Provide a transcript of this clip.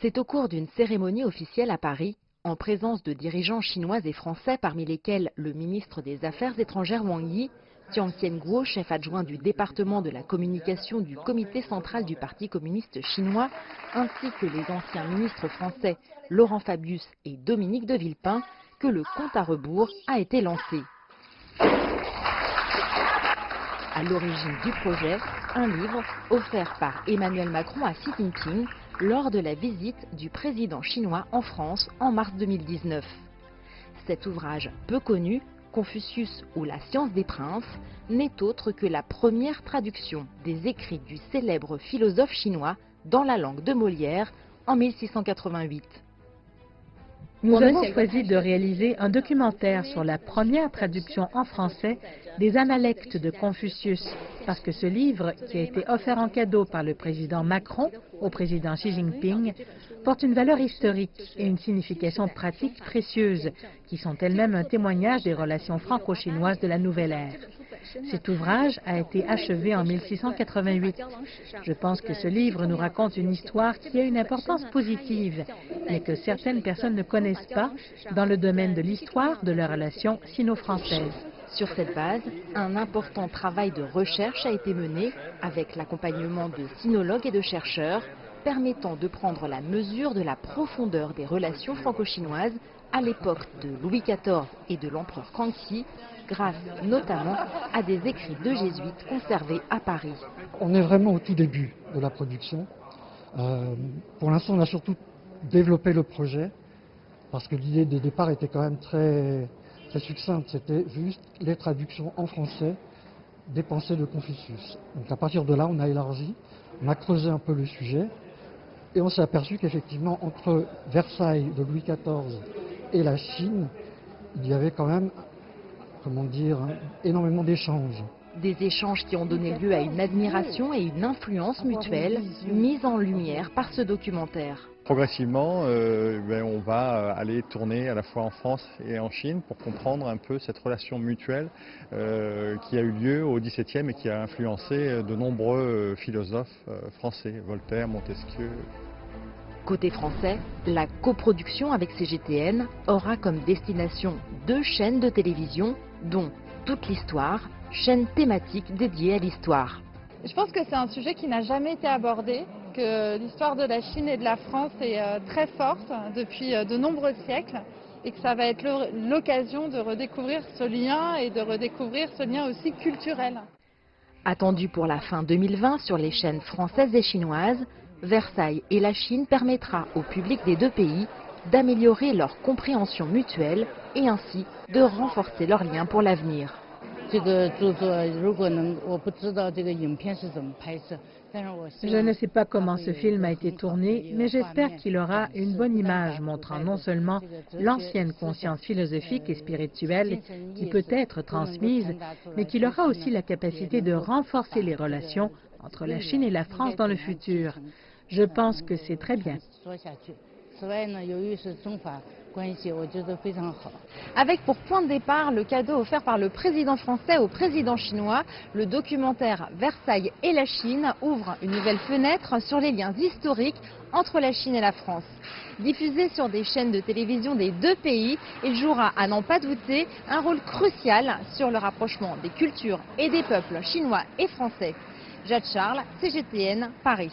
C'est au cours d'une cérémonie officielle à Paris, en présence de dirigeants chinois et français, parmi lesquels le ministre des Affaires étrangères Wang Yi, Jiang Tianguo, chef adjoint du département de la communication du comité central du Parti communiste chinois, ainsi que les anciens ministres français Laurent Fabius et Dominique de Villepin, que le compte à rebours a été lancé. À l'origine du projet, un livre offert par Emmanuel Macron à Xi Jinping lors de la visite du président chinois en France en mars 2019. Cet ouvrage peu connu, Confucius ou la science des princes, n'est autre que la première traduction des écrits du célèbre philosophe chinois dans la langue de Molière en 1688. Nous avons choisi de réaliser un documentaire sur la première traduction en français des Analectes de Confucius, parce que ce livre, qui a été offert en cadeau par le président Macron au président Xi Jinping, porte une valeur historique et une signification pratique précieuse, qui sont elles-mêmes un témoignage des relations franco-chinoises de la nouvelle ère. Cet ouvrage a été achevé en 1688. Je pense que ce livre nous raconte une histoire qui a une importance positive, mais que certaines personnes ne connaissent pas dans le domaine de l'histoire de leurs relations sino-françaises. Sur cette base, un important travail de recherche a été mené avec l'accompagnement de sinologues et de chercheurs, permettant de prendre la mesure de la profondeur des relations franco-chinoises à l'époque de Louis XIV et de l'empereur Kangxi, grâce notamment à des écrits de jésuites conservés à Paris. On est vraiment au tout début de la production. Pour l'instant, on a surtout développé le projet, parce que l'idée de départ était quand même très succincte. C'était juste les traductions en français des pensées de Confucius. Donc à partir de là, on a élargi, on a creusé un peu le sujet, et on s'est aperçu qu'effectivement, entre Versailles de Louis XIV et la Chine, il y avait quand même, comment dire, énormément d'échanges. Des échanges qui ont donné lieu à une admiration et une influence mutuelle, mise en lumière par ce documentaire. Progressivement, on va aller tourner à la fois en France et en Chine pour comprendre un peu cette relation mutuelle qui a eu lieu au XVIIe et qui a influencé de nombreux philosophes français, Voltaire, Montesquieu. Côté français, la coproduction avec CGTN aura comme destination 2 chaînes de télévision, dont Toute l'Histoire, chaîne thématique dédiée à l'histoire. Je pense que c'est un sujet qui n'a jamais été abordé, que l'histoire de la Chine et de la France est très forte depuis de nombreux siècles et que ça va être l'occasion de redécouvrir ce lien et de redécouvrir ce lien aussi culturel. Attendu pour la fin 2020 sur les chaînes françaises et chinoises, Versailles et la Chine permettra au public des 2 pays d'améliorer leur compréhension mutuelle et ainsi de renforcer leurs liens pour l'avenir. Je ne sais pas comment ce film a été tourné, mais j'espère qu'il aura une bonne image montrant non seulement l'ancienne conscience philosophique et spirituelle qui peut être transmise, mais qu'il aura aussi la capacité de renforcer les relations entre la Chine et la France dans le futur. Je pense que c'est très bien. Avec pour point de départ le cadeau offert par le président français au président chinois, le documentaire Versailles et la Chine ouvre une nouvelle fenêtre sur les liens historiques entre la Chine et la France. Diffusé sur des chaînes de télévision des 2 pays, il jouera, à n'en pas douter, un rôle crucial sur le rapprochement des cultures et des peuples chinois et français. Jade Charles, CGTN, Paris.